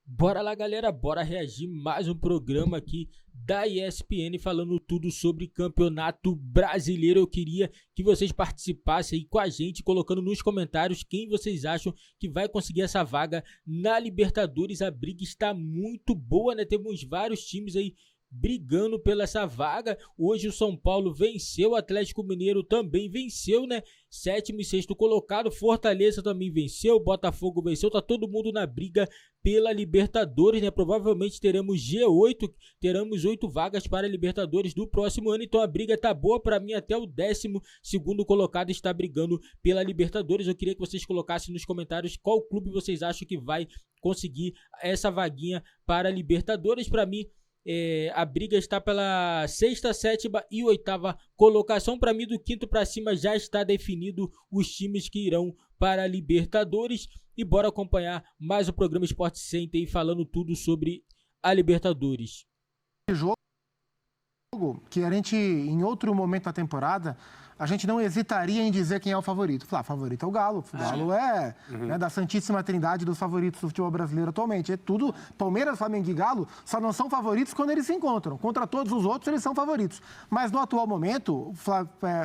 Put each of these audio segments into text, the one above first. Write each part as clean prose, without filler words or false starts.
Bora lá, galera, bora reagir mais um programa aqui da ESPN falando tudo sobre Campeonato Brasileiro. Eu queria que vocês participassem aí com a gente, colocando nos comentários quem vocês acham que vai conseguir essa vaga na Libertadores. A briga está muito boa, né? Temos vários times aí brigando pela essa vaga. Hoje o São Paulo venceu, o Atlético Mineiro também venceu, né? Sétimo e sexto colocado, Fortaleza também venceu, Botafogo venceu, tá todo mundo na briga pela Libertadores, né? Provavelmente teremos G8, teremos 8 vagas para a Libertadores do próximo ano, então a briga tá boa para mim, até o 12º colocado está brigando pela Libertadores. Eu queria que vocês colocassem nos comentários qual clube vocês acham que vai conseguir essa vaguinha para a Libertadores. Para mim, a briga está pela 6ª, 7ª e 8ª colocação. Para mim, do 5º para cima já está definido os times que irão para a Libertadores. E bora acompanhar mais o programa Sport Center aí, falando tudo sobre a Libertadores. Jogo que a gente, em outro momento da temporada, a gente não hesitaria em dizer quem é o favorito. Falar, favorito é o Galo. O Galo é da Santíssima Trindade dos favoritos do futebol brasileiro atualmente. É tudo, Palmeiras, Flamengo e Galo só não são favoritos quando eles se encontram. Contra todos os outros, eles são favoritos. Mas no atual momento,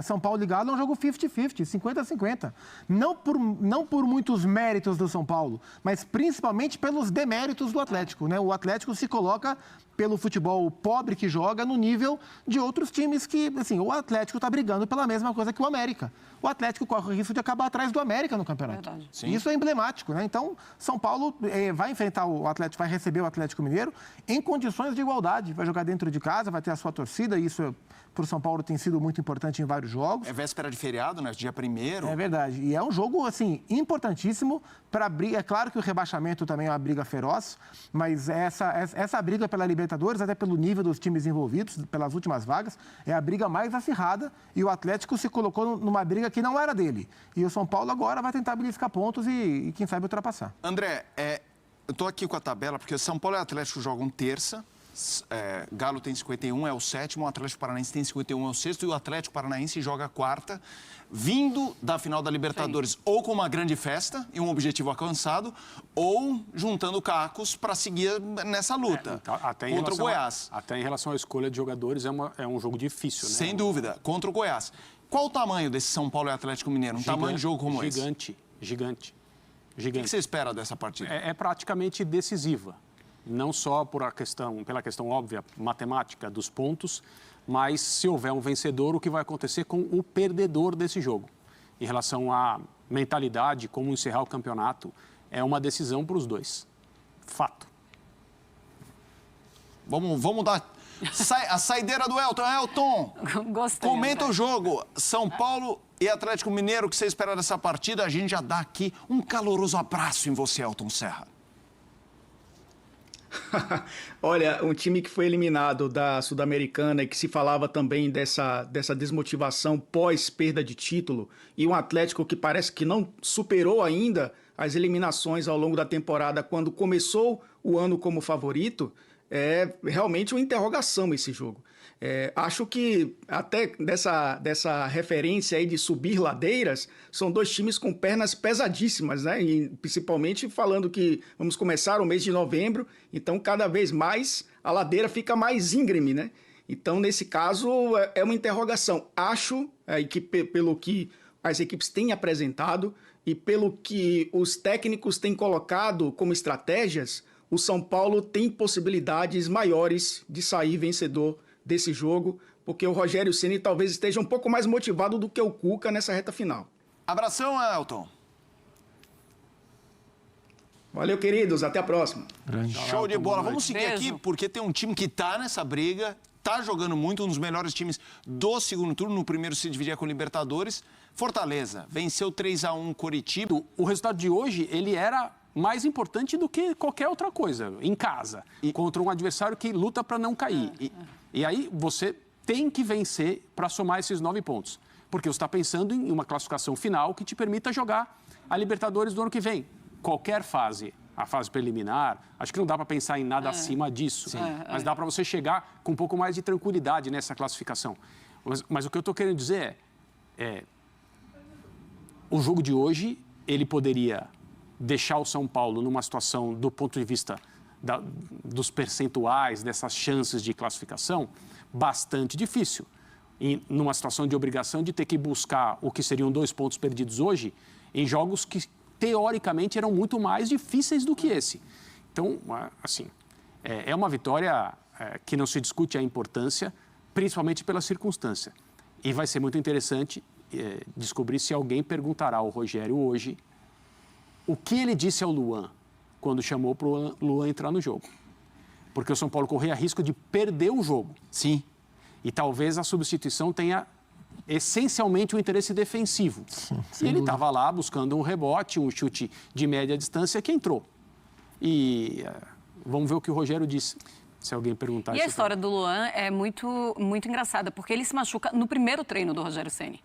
São Paulo e Galo é um jogo 50-50, 50-50. Não por muitos méritos do São Paulo, mas principalmente pelos deméritos do Atlético, né? O Atlético se coloca, pelo futebol pobre que joga, no nível de outros times que, assim, o Atlético está brigando pela mesma coisa que o América. O Atlético corre o risco de acabar atrás do América no campeonato. Isso é emblemático, né? Então, São Paulo vai enfrentar o Atlético, vai receber o Atlético Mineiro em condições de igualdade. Vai jogar dentro de casa, vai ter a sua torcida, e isso para o São Paulo tem sido muito importante em vários jogos. É véspera de feriado, né? Dia 1º. É verdade. E é um jogo, assim, importantíssimo para a briga. É claro que o rebaixamento também é uma briga feroz, mas essa briga pela Libertadores, até pelo nível dos times envolvidos, pelas últimas vagas, é a briga mais acirrada, e o Atlético se colocou numa briga que não era dele. E o São Paulo agora vai tentar beliscar pontos e quem sabe, ultrapassar. André, eu estou aqui com a tabela, porque São Paulo e Atlético jogam terça. Galo tem 51, é o 7º, o Atlético Paranaense tem 51, é o 6º, e o Atlético Paranaense joga quarta, vindo da final da Libertadores, ou com uma grande festa e um objetivo alcançado, ou juntando cacos para seguir nessa luta contra o Goiás. Até em relação à escolha de jogadores, é um jogo difícil, né? Sem dúvida, contra o Goiás. Qual o tamanho desse São Paulo e Atlético Mineiro? Tamanho de jogo como esse? Gigante. O que você espera dessa partida? É praticamente decisiva. Não só pela questão óbvia, matemática dos pontos, mas se houver um vencedor, o que vai acontecer com o perdedor desse jogo? Em relação à mentalidade, como encerrar o campeonato, é uma decisão para os dois. Fato. Vamos dar a saideira do Elton. Elton, Gostei, comenta o jogo. São Paulo e Atlético Mineiro, o que você espera dessa partida? A gente já dá aqui um caloroso abraço em você, Elton Serra. Olha, um time que foi eliminado da Sul-Americana e que se falava também dessa desmotivação pós-perda de título, e um Atlético que parece que não superou ainda as eliminações ao longo da temporada quando começou o ano como favorito, é realmente uma interrogação esse jogo. Acho que até dessa referência aí de subir ladeiras, são dois times com pernas pesadíssimas, né? E principalmente falando que vamos começar o mês de novembro, então cada vez mais a ladeira fica mais íngreme, né? Então, nesse caso, é uma interrogação. Acho que pelo que as equipes têm apresentado e pelo que os técnicos têm colocado como estratégias, o São Paulo tem possibilidades maiores de sair vencedor desse jogo, porque o Rogério Ceni talvez esteja um pouco mais motivado do que o Cuca nessa reta final. Abração, Elton. Valeu, queridos. Até a próxima. Show de bola. Vamos seguir aqui, porque tem um time que está nessa briga, está jogando muito, um dos melhores times do segundo turno. No primeiro se dividia com o Libertadores. Fortaleza venceu 3-1 Coritiba. O resultado de hoje, ele era mais importante do que qualquer outra coisa, em casa, contra um adversário que luta para não cair. E aí você tem que vencer para somar esses 9 pontos, porque você está pensando em uma classificação final que te permita jogar a Libertadores do ano que vem. Qualquer fase, a fase preliminar, acho que não dá para pensar em nada acima disso, mas dá para você chegar com um pouco mais de tranquilidade nessa classificação. Mas o que eu estou querendo dizer o jogo de hoje, ele poderia deixar o São Paulo numa situação, do ponto de vista dos percentuais, dessas chances de classificação, bastante difícil. E numa situação de obrigação de ter que buscar o que seriam 2 pontos perdidos hoje, em jogos que, teoricamente, eram muito mais difíceis do que esse. Então, assim, é uma vitória que não se discute a importância, principalmente pela circunstância. E vai ser muito interessante descobrir se alguém perguntará ao Rogério hoje o que ele disse ao Luan quando chamou para o Luan entrar no jogo. Porque o São Paulo corria risco de perder o jogo. Sim. E talvez a substituição tenha essencialmente um interesse defensivo. Sim, e ele estava lá buscando um rebote, um chute de média distância que entrou. E vamos ver o que o Rogério disse, se alguém perguntar. E a história do Luan é muito, muito engraçada, porque ele se machuca no primeiro treino do Rogério Ceni.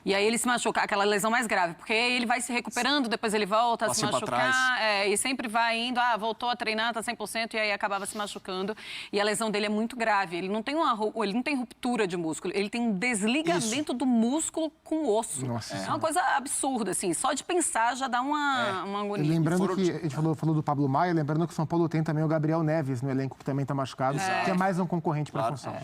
E aí ele se machuca, aquela lesão mais grave, porque aí ele vai se recuperando, depois ele volta a se machucar, e sempre vai indo, voltou a treinar, tá 100%, e aí acabava se machucando. E a lesão dele é muito grave, ele não tem ruptura de músculo, ele tem um desligamento do músculo com o osso. Nossa, é uma coisa absurda, assim, só de pensar já dá uma agonia. E lembrando que, a gente falou do Pablo Maia, lembrando que o São Paulo tem também o Gabriel Neves no elenco, que também tá machucado, que é mais um concorrente para a função.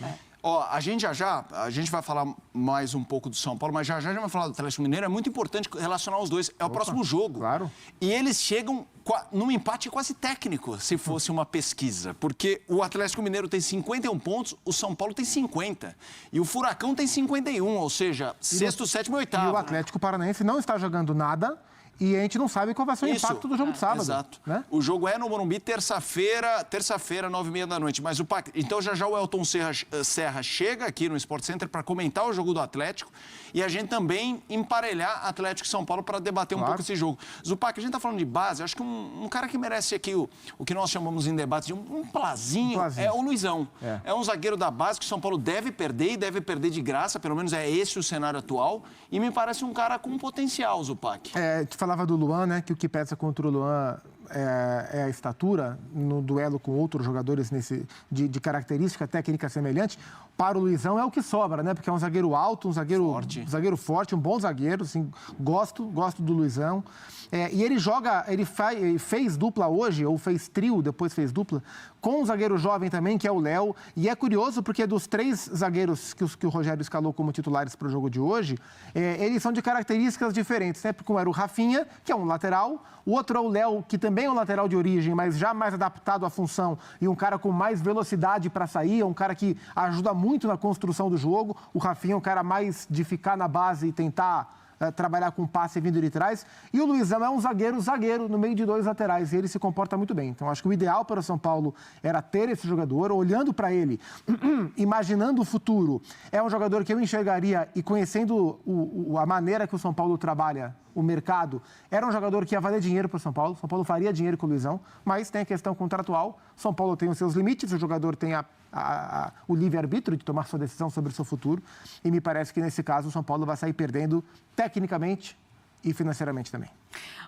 Ó, a gente vai falar mais um pouco do São Paulo, mas já a gente vai falar do Atlético Mineiro. É muito importante relacionar os dois. É o próximo jogo. Claro. E eles chegam num empate quase técnico, se fosse uma pesquisa. Porque o Atlético Mineiro tem 51 pontos, o São Paulo tem 50. E o Furacão tem 51, ou seja, sexto, sétimo e oitavo. E o Atlético Paranaense não está jogando nada. E a gente não sabe qual vai ser o impacto do jogo de sábado. Exato. Né? O jogo é no Morumbi, terça-feira, 9h30 da noite. Mas então já o Elton Serra chega aqui no Sport Center para comentar o jogo do Atlético e a gente também emparelhar Atlético e São Paulo para debater um pouco esse jogo. Zupac, a gente está falando de base, acho que um cara que merece aqui o que nós chamamos em debate de um plazinho é o Luizão. É um zagueiro da base que o São Paulo deve perder e deve perder de graça, pelo menos é esse o cenário atual, e me parece um cara com potencial, Zupac. Falava do Luan, né? Que o que pesa contra o Luan é a estatura no duelo com outros jogadores de característica técnica semelhante. Para o Luizão é o que sobra, né? Porque é um zagueiro alto, um zagueiro forte, um bom zagueiro, assim, gosto do Luizão. E ele fez dupla hoje, ou fez trio, depois fez dupla, com um zagueiro jovem também, que é o Léo. E é curioso porque dos 3 zagueiros que o Rogério escalou como titulares para o jogo de hoje, eles são de características diferentes, né? Porque um era o Rafinha, que é um lateral, o outro é o Léo, que também é um lateral de origem, mas já mais adaptado à função, e um cara com mais velocidade para sair, um cara que ajuda muito na construção do jogo. O Rafinha é um cara mais de ficar na base e tentar trabalhar com passe vindo de trás. E o Luizão é um zagueiro no meio de 2 laterais, e ele se comporta muito bem. Então, acho que o ideal para o São Paulo era ter esse jogador, olhando para ele, imaginando o futuro. É um jogador que eu enxergaria, e conhecendo a maneira que o São Paulo trabalha o mercado, era um jogador que ia valer dinheiro para o São Paulo. São Paulo faria dinheiro com o Luizão, mas tem a questão contratual. São Paulo tem os seus limites, o jogador tem o livre-arbítrio de tomar sua decisão sobre o seu futuro. E me parece que, nesse caso, o São Paulo vai sair perdendo tecnicamente e financeiramente também.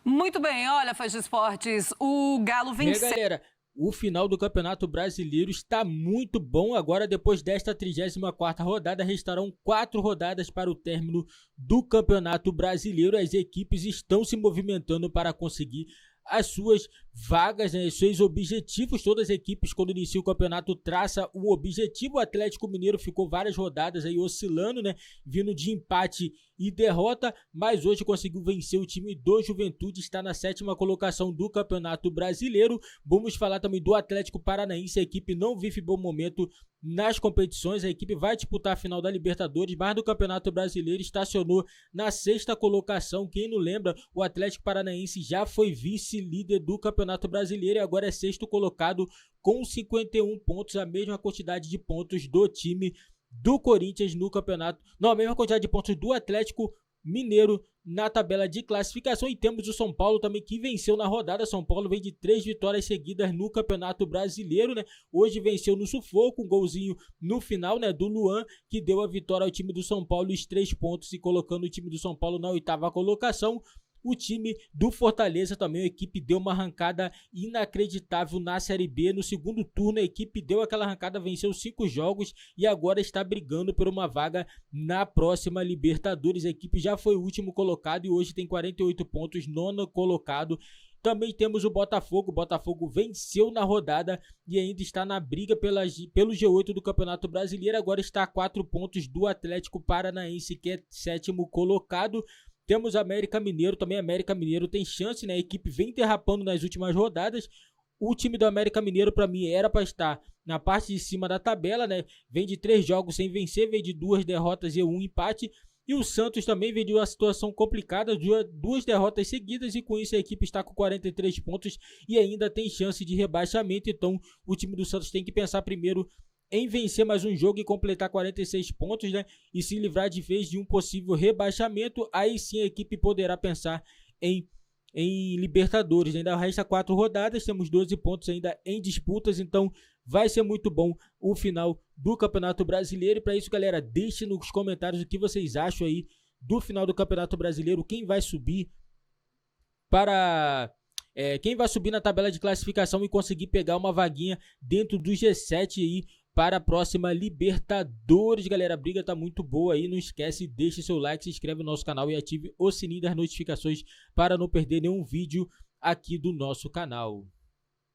Muito bem, olha, fãs de esportes, o Galo venceu. Galera, o final do Campeonato Brasileiro está muito bom. Agora, depois desta 34ª rodada, restarão 4 rodadas para o término do Campeonato Brasileiro. As equipes estão se movimentando para conseguir as suas vagas, né, os seus objetivos. Todas as equipes, quando iniciam o campeonato, traçam um objetivo. O Atlético Mineiro ficou várias rodadas aí oscilando, né, vindo de empate e derrota, mas hoje conseguiu vencer o time do Juventude, está na 7ª colocação do Campeonato Brasileiro. Vamos falar também do Atlético Paranaense. A equipe não vive bom momento nas competições, a equipe vai disputar a final da Libertadores, mas do Campeonato Brasileiro estacionou na 6ª colocação. Quem não lembra, o Atlético Paranaense já foi vice-líder do Campeonato Brasileiro e agora é 6º colocado com 51 pontos, a mesma quantidade de pontos do time do Corinthians no campeonato, não, a mesma quantidade de pontos do Atlético Mineiro na tabela de classificação. E temos o São Paulo também, que venceu na rodada. São Paulo vem de 3 vitórias seguidas no Campeonato Brasileiro, né? Hoje venceu no sufoco, um golzinho no final, né, do Luan, que deu a vitória ao time do São Paulo, os 3 pontos, e colocando o time do São Paulo na 8ª colocação. O time do Fortaleza também, a equipe deu uma arrancada inacreditável na Série B. No segundo turno, a equipe deu aquela arrancada, venceu 5 jogos e agora está brigando por uma vaga na próxima Libertadores. A equipe já foi o último colocado e hoje tem 48 pontos, 9º colocado. Também temos o Botafogo. O Botafogo venceu na rodada e ainda está na briga pelo G8 do Campeonato Brasileiro. Agora está a 4 pontos do Atlético Paranaense, que é 7º colocado. Temos América Mineiro, também América Mineiro tem chance, né? A equipe vem derrapando nas últimas rodadas. O time do América Mineiro, para mim, era para estar na parte de cima da tabela, né? Vem de 3 jogos sem vencer, vem de 2 derrotas e 1 empate. E o Santos também vem de uma situação complicada, 2 derrotas seguidas, e com isso a equipe está com 43 pontos e ainda tem chance de rebaixamento. Então o time do Santos tem que pensar primeiro em vencer mais um jogo e completar 46 pontos, né? E se livrar de vez de um possível rebaixamento. Aí sim a equipe poderá pensar em Libertadores. Ainda resta 4 rodadas, temos 12 pontos ainda em disputas, então vai ser muito bom o final do Campeonato Brasileiro. E para isso, galera, deixe nos comentários o que vocês acham aí do final do Campeonato Brasileiro, quem vai subir quem vai subir na tabela de classificação e conseguir pegar uma vaguinha dentro do G7 aí para a próxima Libertadores. Galera, a briga tá muito boa aí, não esquece, deixe seu like, se inscreve no nosso canal e ative o sininho das notificações para não perder nenhum vídeo aqui do nosso canal.